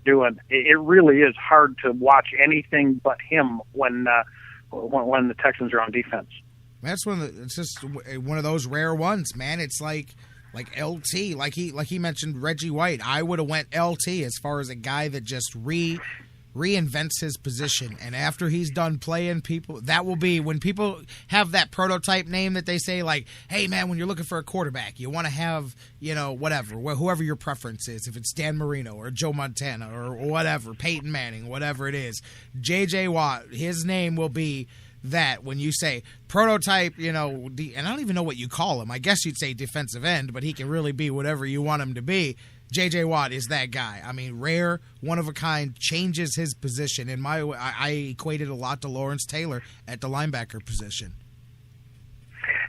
doing. It really is hard to watch anything but him when the Texans are on defense. It's just one of those rare ones, man. It's like LT, like he mentioned Reggie White. I would have went LT as far as a guy that just reinvents his position, and after he's done playing people, that will be when people have that prototype name that they say, like, hey man, when you're looking for a quarterback, you want to have, whatever, whoever your preference is, if it's Dan Marino or Joe Montana or whatever, Peyton Manning, whatever it is, JJ Watt, his name will be that when you say prototype, and I don't even know what you call him. I guess you'd say defensive end, but he can really be whatever you want him to be. JJ Watt is that guy. I mean, rare, one of a kind, changes his position. I equated a lot to Lawrence Taylor at the linebacker position.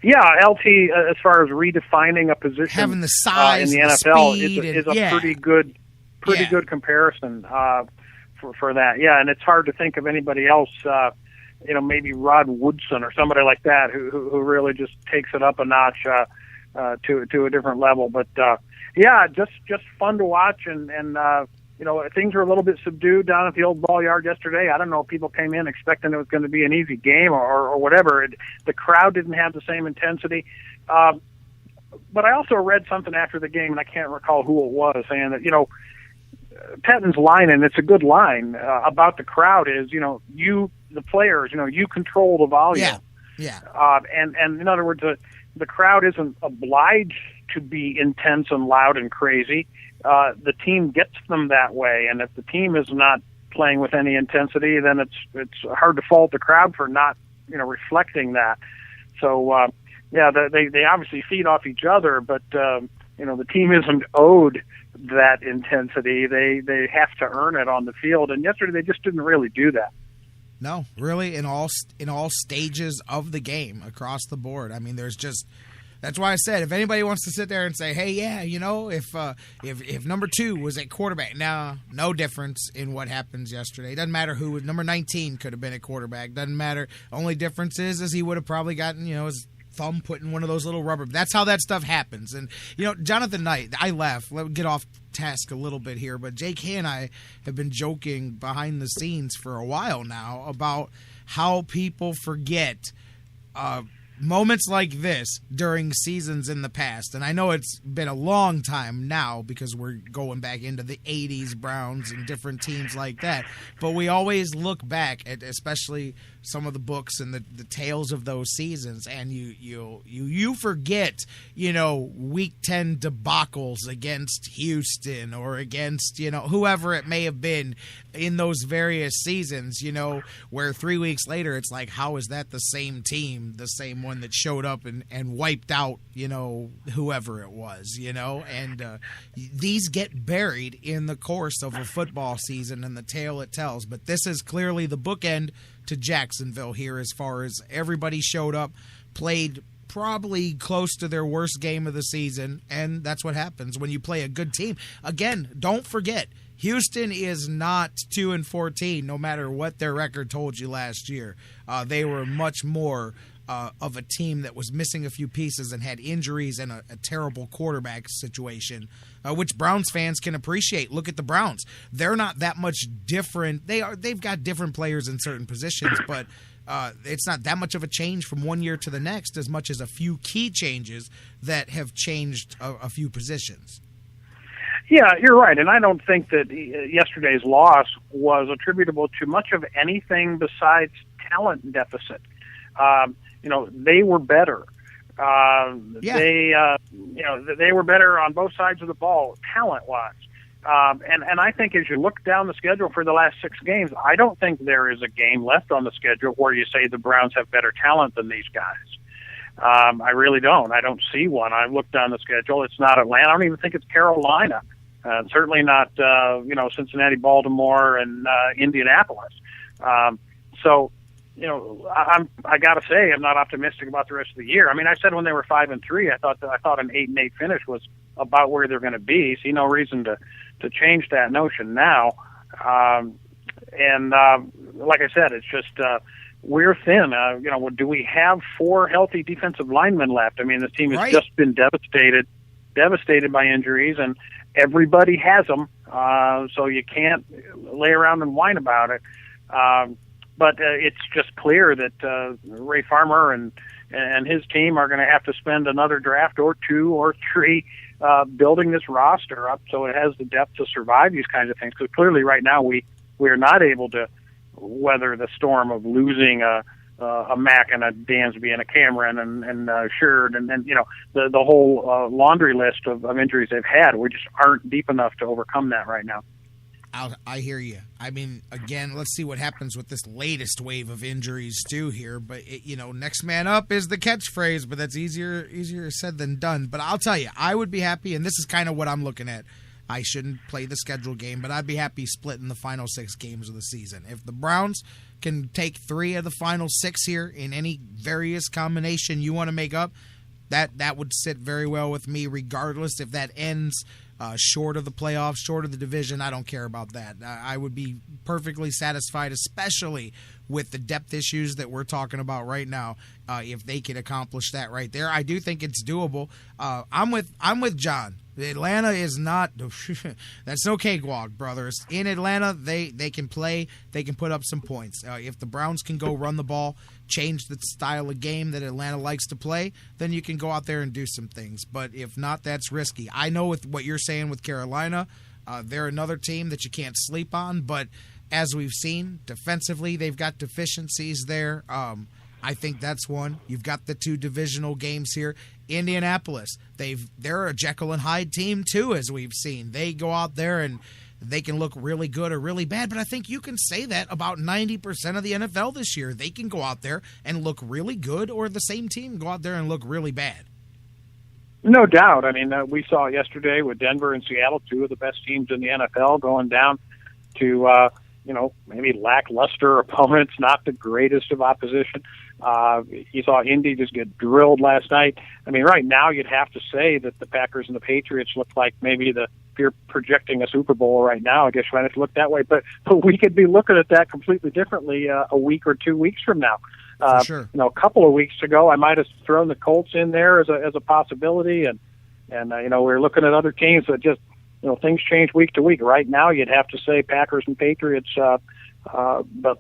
Yeah, LT, as far as redefining a position, having the size, in the NFL is a pretty good comparison for that. Yeah, and it's hard to think of anybody else. Maybe Rod Woodson or somebody like that who really just takes it up a notch to a different level. But just fun to watch, and things were a little bit subdued down at the old ball yard yesterday. I don't know if people came in expecting it was going to be an easy game or whatever. The crowd didn't have the same intensity. But I also read something after the game, and I can't recall who it was, saying that Pettine's line, and it's a good line about the crowd, is the players, you control the volume. Yeah. And in other words, the crowd isn't obliged to be intense and loud and crazy. The team gets them that way, and if the team is not playing with any intensity, then it's hard to fault the crowd for not reflecting that. So they obviously feed off each other, but the team isn't owed that intensity. They have to earn it on the field, and yesterday they just didn't really do that. No, really, in all stages of the game across the board. I mean, that's why I said, if anybody wants to sit there and say, hey, yeah, if number 2 was at quarterback, no difference in what happens yesterday. It doesn't matter who. Number 19 could have been at quarterback. Doesn't matter. Only difference is he would have probably gotten, his thumb put in one of those little rubber. That's how that stuff happens. And, Jonathan Knight, I laugh. Let me get off task a little bit here, but Jake and I have been joking behind the scenes for a while now about how people forget moments like this during seasons in the past. And I know it's been a long time now because we're going back into the 80s Browns and different teams like that. But we always look back at especially some of the books and the tales of those seasons, and you forget, Week 10 debacles against Houston or against, whoever it may have been in those various seasons, where 3 weeks later it's like, how is that the same team, the same one that showed up and wiped out, whoever it was, and these get buried in the course of a football season and the tale it tells. But this is clearly the bookend to Jacksonville here, as far as everybody showed up, played probably close to their worst game of the season, and that's what happens when you play a good team. Again, don't forget, Houston is not 2-14, no matter what their record told you last year. They were much more of a team that was missing a few pieces and had injuries and a terrible quarterback situation, which Browns fans can appreciate. Look at the Browns; they're not that much different. They've got different players in certain positions, but it's not that much of a change from one year to the next, as much as a few key changes that have changed a few positions. Yeah, you're right, and I don't think that yesterday's loss was attributable to much of anything besides talent deficit. They were better. They were better on both sides of the ball, talent-wise. And I think as you look down the schedule for the last 6 games, I don't think there is a game left on the schedule where you say the Browns have better talent than these guys. I really don't. I don't see one. I looked down the schedule. It's not Atlanta. I don't even think it's Carolina. Certainly not, Cincinnati, Baltimore, and Indianapolis. I got to say, I'm not optimistic about the rest of the year. I mean, I said when they were 5-3, I thought an 8-8 finish was about where they're going to be. See no reason to change that notion now. Like I said, it's just we're thin. Do we have 4 healthy defensive linemen left? I mean, this team has just been devastated by injuries, and everybody has them. so you can't lay around and whine about it. But it's just clear that Ray Farmer and his team are going to have to spend another draft or 2 or 3 building this roster up so it has the depth to survive these kinds of things. Because clearly right now we are not able to weather the storm of losing a Mack and a Dansby and a Cameron and Sheard and then the whole laundry list of injuries they've had. We just aren't deep enough to overcome that right now. I hear you. I mean, again, let's see what happens with this latest wave of injuries too here. But next man up is the catchphrase, but that's easier said than done. But I'll tell you, I would be happy, and this is kind of what I'm looking at. I shouldn't play the schedule game, but I'd be happy splitting the final 6 games of the season. If the Browns can take 3 of the final 6 here in any various combination you want to make up, that would sit very well with me, regardless if that ends short of the playoffs, short of the division. I don't care about that. I would be perfectly satisfied, especially with the depth issues that we're talking about right now, if they can accomplish that right there. I do think it's doable. I'm with John. Atlanta is not – that's no cakewalk, brothers. In Atlanta, they can play. They can put up some points. If the Browns can go run the ball, change the style of game that Atlanta likes to play, then you can go out there and do some things. But if not, that's risky. I know with what you're saying with Carolina, they're another team that you can't sleep on. But as we've seen, defensively, they've got deficiencies there. I think that's one. You've got the 2 divisional games here. Indianapolis, they're a Jekyll and Hyde team too, as we've seen. They go out there and they can look really good or really bad, but I think you can say that about 90% of the NFL this year. They can go out there and look really good, or the same team go out there and look really bad. No doubt. I mean, we saw it yesterday with Denver and Seattle, 2 of the best teams in the NFL, going down to maybe lackluster opponents, not the greatest of opposition. You saw Indy just get drilled last night. I mean, right now you'd have to say that the Packers and the Patriots look like maybe if you're projecting a Super Bowl right now, I guess you might have to look that way. But we could be looking at that completely differently a week or 2 weeks from now. Sure. A couple of weeks ago, I might have thrown the Colts in there as a possibility, and we're looking at other teams that just things change week to week. Right now, you'd have to say Packers and Patriots, but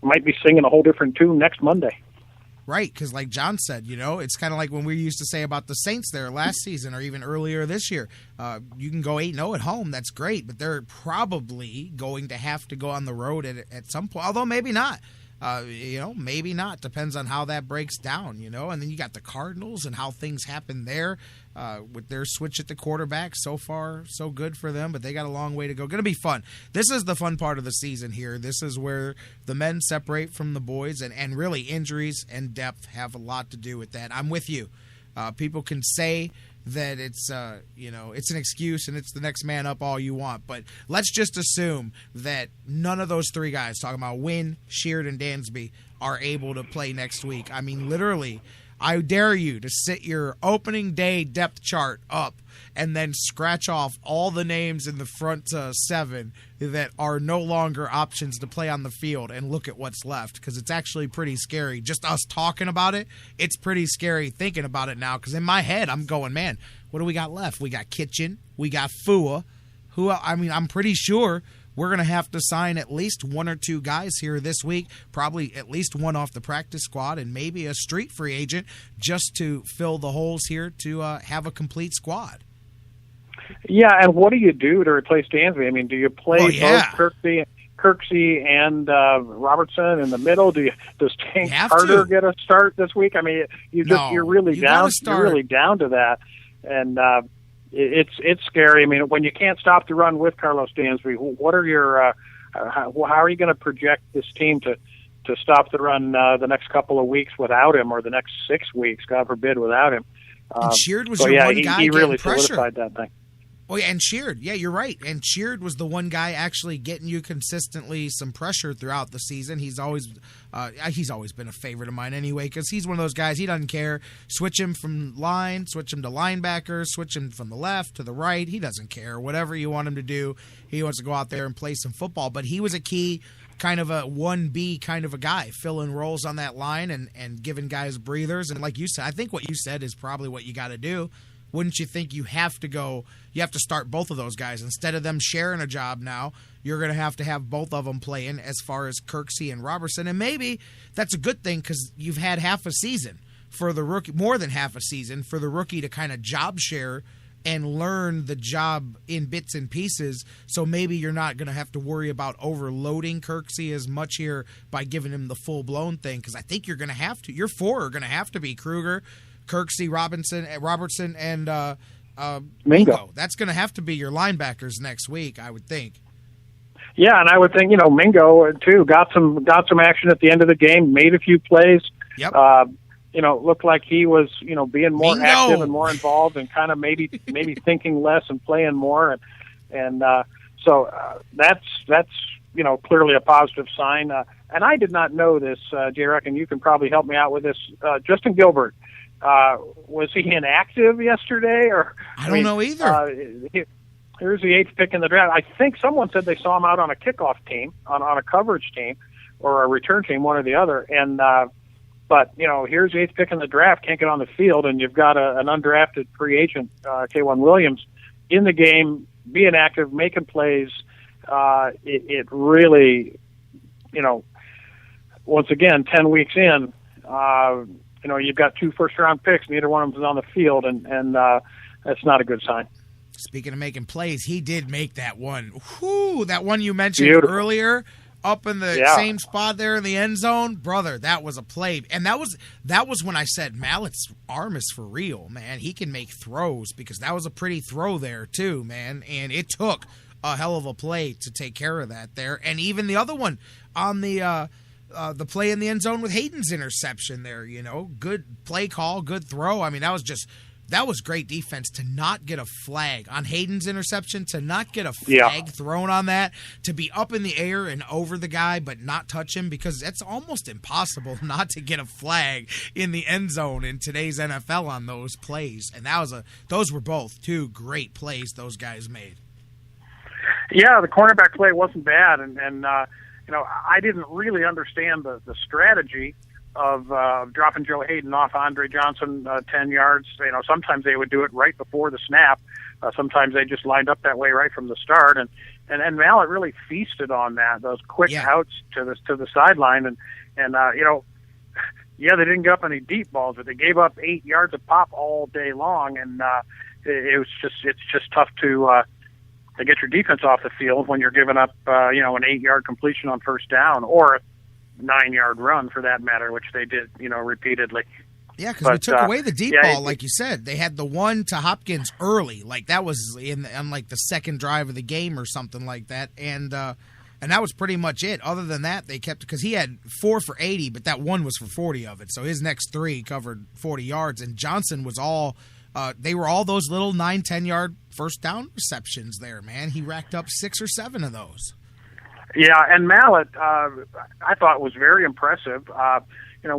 might be singing a whole different tune next Monday. Right, because like John said, it's kind of like when we used to say about the Saints there last season or even earlier this year. You can go 8-0 at home. That's great, but they're probably going to have to go on the road at some point, although maybe not. Maybe not. Depends on how that breaks down, And then you got the Cardinals and how things happen there with their switch at the quarterback. So far, so good for them, but they got a long way to go. Going to be fun. This is the fun part of the season here. This is where the men separate from the boys, and really injuries and depth have a lot to do with that. I'm with you. People can say that it's an excuse and it's the next man up all you want, but let's just assume that none of those 3 guys, talking about Wynn, Sheard, and Dansby, are able to play next week. I mean, literally, I dare you to sit your opening day depth chart up and then scratch off all the names in the front 7 that are no longer options to play on the field and look at what's left, because it's actually pretty scary. Just us talking about it, it's pretty scary thinking about it now, because in my head I'm going, man, what do we got left? We got Kitchen, we got Fua, I'm pretty sure we're going to have to sign at least 1 or 2 guys here this week, probably at least 1 off the practice squad and maybe a street free agent just to fill the holes here to have a complete squad. Yeah, and what do you do to replace Dansby? I mean, do you play both Kirksey and Robertson in the middle? Does Tank Carter get a start this week? I mean, you're really down to that, and it's scary. I mean, when you can't stop the run with Carlos Dansby, what are your how are you going to project this team to stop the run the next couple of weeks without him, or the next 6 weeks, God forbid, without him? And Sheard was your one guy he really pressure. Solidified that thing. Oh, yeah, and Sheard. Yeah, you're right. And Sheard was the one guy actually getting you consistently some pressure throughout the season. He's always been a favorite of mine anyway, because he's one of those guys, he doesn't care. Switch him from line, switch him to linebacker, switch him from the left to the right. He doesn't care. Whatever you want him to do, he wants to go out there and play some football. But he was a key kind of a 1B kind of a guy, filling roles on that line and giving guys breathers. And like you said, I think what you said is probably what you got to do. wouldn't you think you have to start both of those guys? Instead of them sharing a job now, you're going to have both of them playing as far as Kirksey and Robertson. And maybe that's a good thing because you've had half a season for the rookie, more than half a season for the rookie to kind of job share and learn the job in bits and pieces. So maybe you're not going to have to worry about overloading Kirksey as much here by giving him the full-blown thing, because I think you're going to have to. Your four are going to have to be Kruger, Kirksey, Robertson, and Mingo. That's going to have to be your linebackers next week, I would think. Yeah, and I would think, Mingo, too, got some action at the end of the game, made a few plays. Yep. Looked like he was, being more active and more involved and kind of maybe thinking less and playing more. So that's clearly a positive sign. And I did not know this, J-Reck, and you can probably help me out with this. Justin Gilbert, was he inactive yesterday? I don't know either. Here's the 8th pick in the draft. I think someone said they saw him out on a kickoff team, on a coverage team, or a return team, one or the other. And but here's the 8th pick in the draft, can't get on the field, and you've got an undrafted free agent, K'Wan Williams, in the game, being active, making plays. It really, once again, 10 weeks in, you've got 2 first-round picks, neither one of them is on the field, and that's not a good sign. Speaking of making plays, he did make that one. Whoo, that one you mentioned earlier, up in the same spot there in the end zone. Brother, that was a play. And that was when I said Mallett's arm is for real, man. He can make throws, because that was a pretty throw there too, man. And it took a hell of a play to take care of that there. And even the other one on the play in the end zone with Hayden's interception there, good play call, good throw. I mean, that was great defense to not get a flag on Hayden's interception, to not get a flag thrown on that, to be up in the air and over the guy but not touch him, because it's almost impossible not to get a flag in the end zone in today's NFL on those plays. And those were both 2 great plays those guys made. Yeah, the cornerback play wasn't bad, and I didn't really understand the strategy of dropping Joe Hayden off Andre Johnson 10 yards. Sometimes they would do it right before the snap. Sometimes they just lined up that way right from the start. And Mallett really feasted on that, those quick outs to the sideline. And they didn't give up any deep balls, but they gave up 8 yards of pop all day long. And it's just tough to get your defense off the field when you're giving up an 8-yard completion on first down, or 9-yard run for that matter, which they did, repeatedly. Yeah, because we took away the deep ball, like you said. They had the one to Hopkins early, like that was on like the second drive of the game or something like that, and that was pretty much it. Other than that, they kept, because he had 4 for 80, but that one was for 40 of it, so his next 3 covered 40 yards, and Johnson was all. They were all those little 9-10 yard first down receptions there, man. He racked up 6 or 7 of those. Yeah, and Mallett, I thought was very impressive.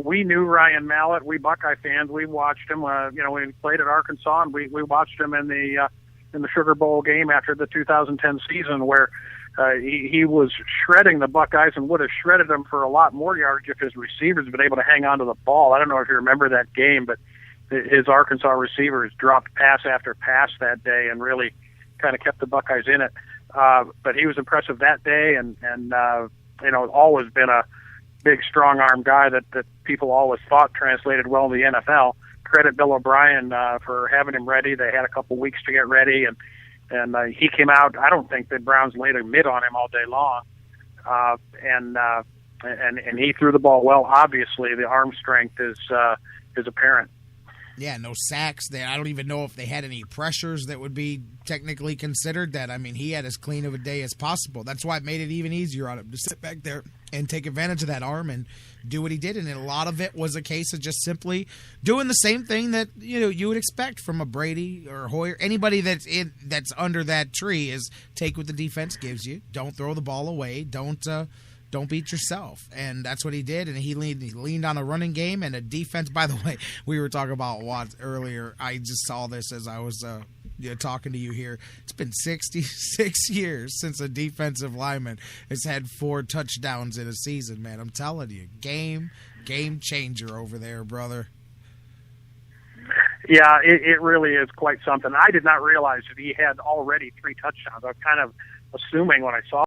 We knew Ryan Mallett. We Buckeye fans, we watched him. When he played at Arkansas, and we watched him in the Sugar Bowl game after the 2010 season, where he was shredding the Buckeyes and would have shredded them for a lot more yardage if his receivers had been able to hang on to the ball. I don't know if you remember that game, but his Arkansas receivers dropped pass after pass that day and really kind of kept the Buckeyes in it. But he was impressive that day, and always been a big, strong-arm guy that people always thought translated well in the NFL. Credit Bill O'Brien for having him ready. They had a couple weeks to get ready, and he came out. I don't think the Browns laid a mid on him all day long, and he threw the ball well. Obviously, the arm strength is apparent. Yeah, no sacks. I don't even know if they had any pressures that would be technically considered that. I mean, he had as clean of a day as possible. That's why it made it even easier on him to sit back there and take advantage of that arm and do what he did. And a lot of it was a case of just simply doing the same thing that you would expect from a Brady or Hoyer. Anybody that's under that tree is take what the defense gives you. Don't throw the ball away. Don't beat yourself. And that's what he did. And he leaned on a running game and a defense. By the way, we were talking about Watts earlier. I just saw this as I was talking to you here. It's been 66 years since a defensive lineman has had 4 touchdowns in a season, man. I'm telling you, game changer over there, brother. Yeah, it really is quite something. I did not realize that he had already 3 touchdowns. I was kind of assuming when I saw